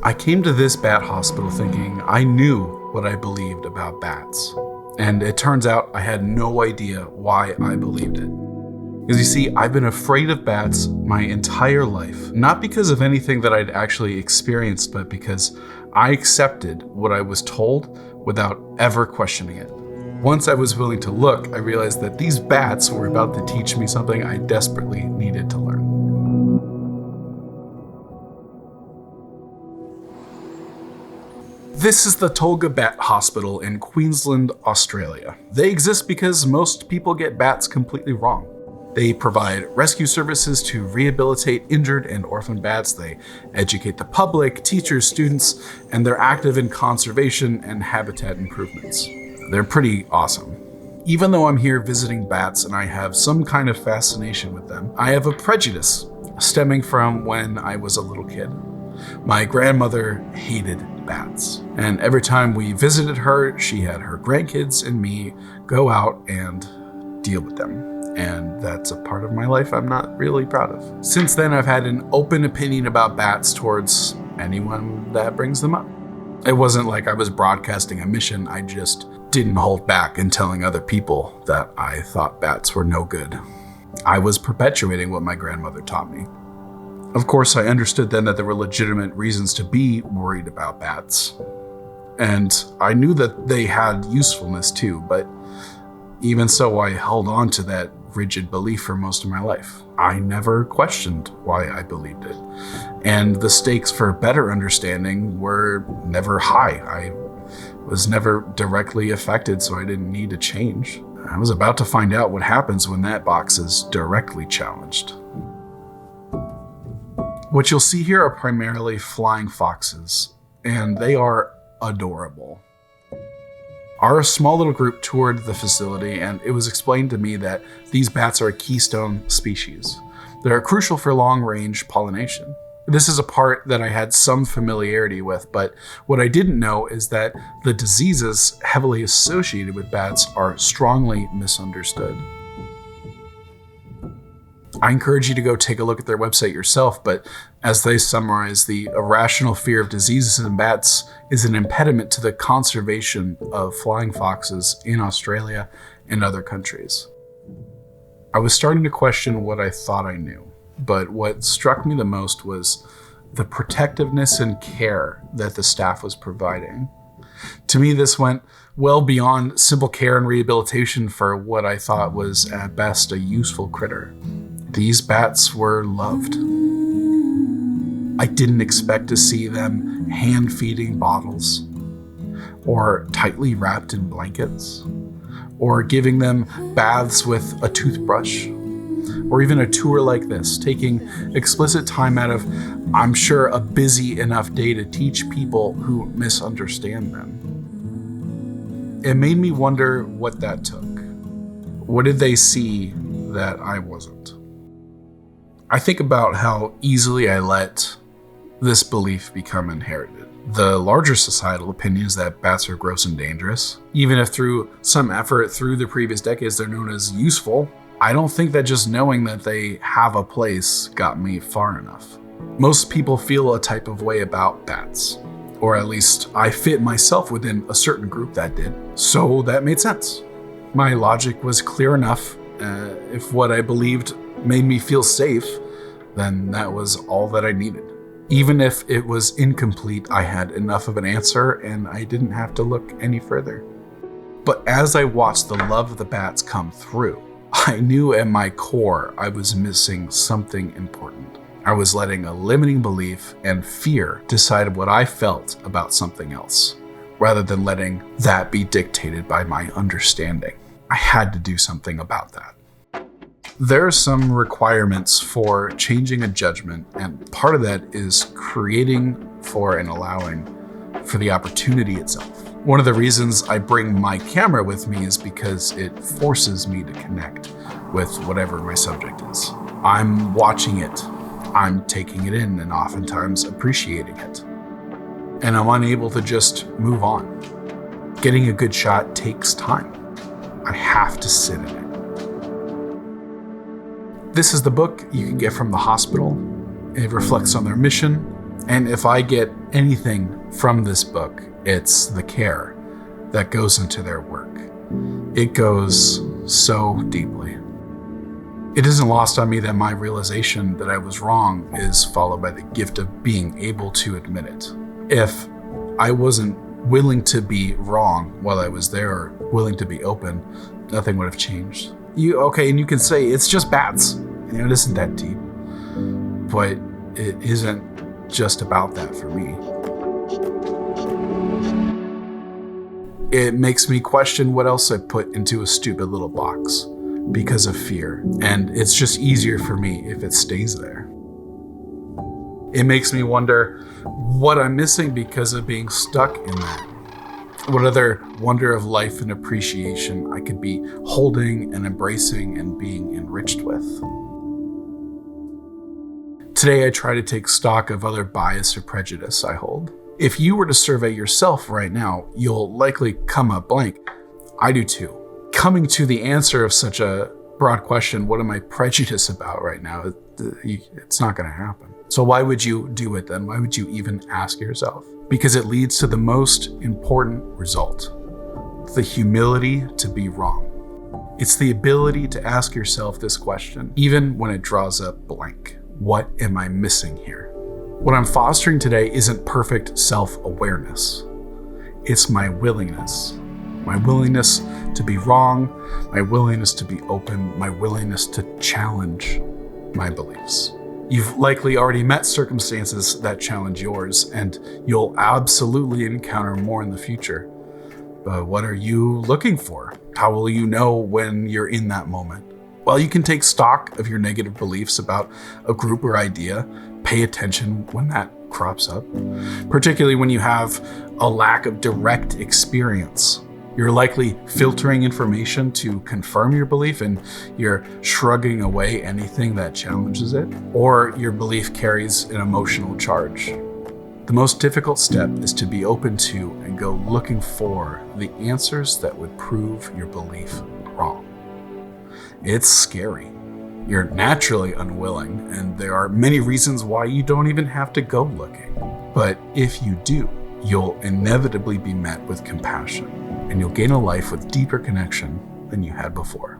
I came to this bat hospital thinking I knew what I believed about bats. And it turns out I had no idea why I believed it. Because you see, I've been afraid of bats my entire life, not because of anything that I'd actually experienced, but because I accepted what I was told without ever questioning it. Once I was willing to look, I realized that these bats were about to teach me something I desperately needed to learn. This is the Tolga Bat Hospital in Queensland, Australia. They exist because most people get bats completely wrong. They provide rescue services to rehabilitate injured and orphaned bats. They educate the public, teachers, students, and they're active in conservation and habitat improvements. They're pretty awesome. Even though I'm here visiting bats and I have some kind of fascination with them, I have a prejudice stemming from when I was a little kid. My grandmother hated bats, and every time we visited her, she had her grandkids and me go out and deal with them. And that's a part of my life I'm not really proud of. Since then, I've had an open opinion about bats towards anyone that brings them up. It wasn't like I was broadcasting a mission, I just didn't hold back in telling other people that I thought bats were no good. I was perpetuating what my grandmother taught me. Of course, I understood then that there were legitimate reasons to be worried about bats. And I knew that they had usefulness too, but even so, I held on to that rigid belief for most of my life. I never questioned why I believed it. And the stakes for better understanding were never high. I was never directly affected, so I didn't need to change. I was about to find out what happens when that box is directly challenged. What you'll see here are primarily flying foxes, and they are adorable. Our small little group toured the facility, and it was explained to me that these bats are a keystone species. They're crucial for long-range pollination. This is a part that I had some familiarity with, but what I didn't know is that the diseases heavily associated with bats are strongly misunderstood. I encourage you to go take a look at their website yourself, but as they summarize, the irrational fear of diseases in bats is an impediment to the conservation of flying foxes in Australia and other countries. I was starting to question what I thought I knew, but what struck me the most was the protectiveness and care that the staff was providing. To me, this went well beyond simple care and rehabilitation for what I thought was at best a useful critter. These bats were loved. I didn't expect to see them hand-feeding bottles, or tightly wrapped in blankets, or giving them baths with a toothbrush, or even a tour like this, taking explicit time out of, I'm sure, a busy enough day to teach people who misunderstand them. It made me wonder what that took. What did they see that I wasn't? I think about how easily I let this belief become inherited. The larger societal opinion is that bats are gross and dangerous. Even if through some effort through the previous decades they're known as useful, I don't think that just knowing that they have a place got me far enough. Most people feel a type of way about bats, or at least I fit myself within a certain group that did, so that made sense. My logic was clear enough. If what I believed made me feel safe, then that was all that I needed. Even if it was incomplete, I had enough of an answer and I didn't have to look any further. But as I watched the love of the bats come through, I knew at my core I was missing something important. I was letting a limiting belief and fear decide what I felt about something else, rather than letting that be dictated by my understanding. I had to do something about that. There are some requirements for changing a judgment, and part of that is creating for and allowing for the opportunity itself. One of the reasons I bring my camera with me is because it forces me to connect with whatever my subject is. I'm watching it, I'm taking it in, and oftentimes appreciating it. And I'm unable to just move on. Getting a good shot takes time. I have to sit in it. This is the book you can get from the hospital. It reflects on their mission And if I get anything from this book, it's the care that goes into their work. It goes so deeply. It isn't lost on me that my realization that I was wrong is followed by the gift of being able to admit it. If I wasn't willing to be wrong while I was there, or willing to be open, nothing would have changed. And you can say it's just bats. It isn't that deep. But it isn't just about that for me. It makes me question what else I put into a stupid little box because of fear. And it's just easier for me if it stays there. It makes me wonder what I'm missing because of being stuck in that. What other wonder of life and appreciation I could be holding and embracing and being enriched with. Today, I try to take stock of other bias or prejudice I hold. If you were to survey yourself right now, you'll likely come up blank. I do too. Coming to the answer of such a broad question, what am I prejudiced about right now? It's not going to happen. So why would you do it then? Why would you even ask yourself? Because it leads to the most important result, the humility to be wrong. It's the ability to ask yourself this question, even when it draws up blank. What am I missing here? What I'm fostering today isn't perfect self-awareness. It's my willingness to be wrong, my willingness to be open, my willingness to challenge my beliefs. You've likely already met circumstances that challenge yours, and you'll absolutely encounter more in the future. But what are you looking for? How will you know when you're in that moment? Well, you can take stock of your negative beliefs about a group or idea. Pay attention when that crops up, particularly when you have a lack of direct experience. You're likely filtering information to confirm your belief, and you're shrugging away anything that challenges it, or your belief carries an emotional charge. The most difficult step is to be open to and go looking for the answers that would prove your belief wrong. It's scary. You're naturally unwilling, and there are many reasons why you don't even have to go looking. But if you do, you'll inevitably be met with compassion, and you'll gain a life with deeper connection than you had before.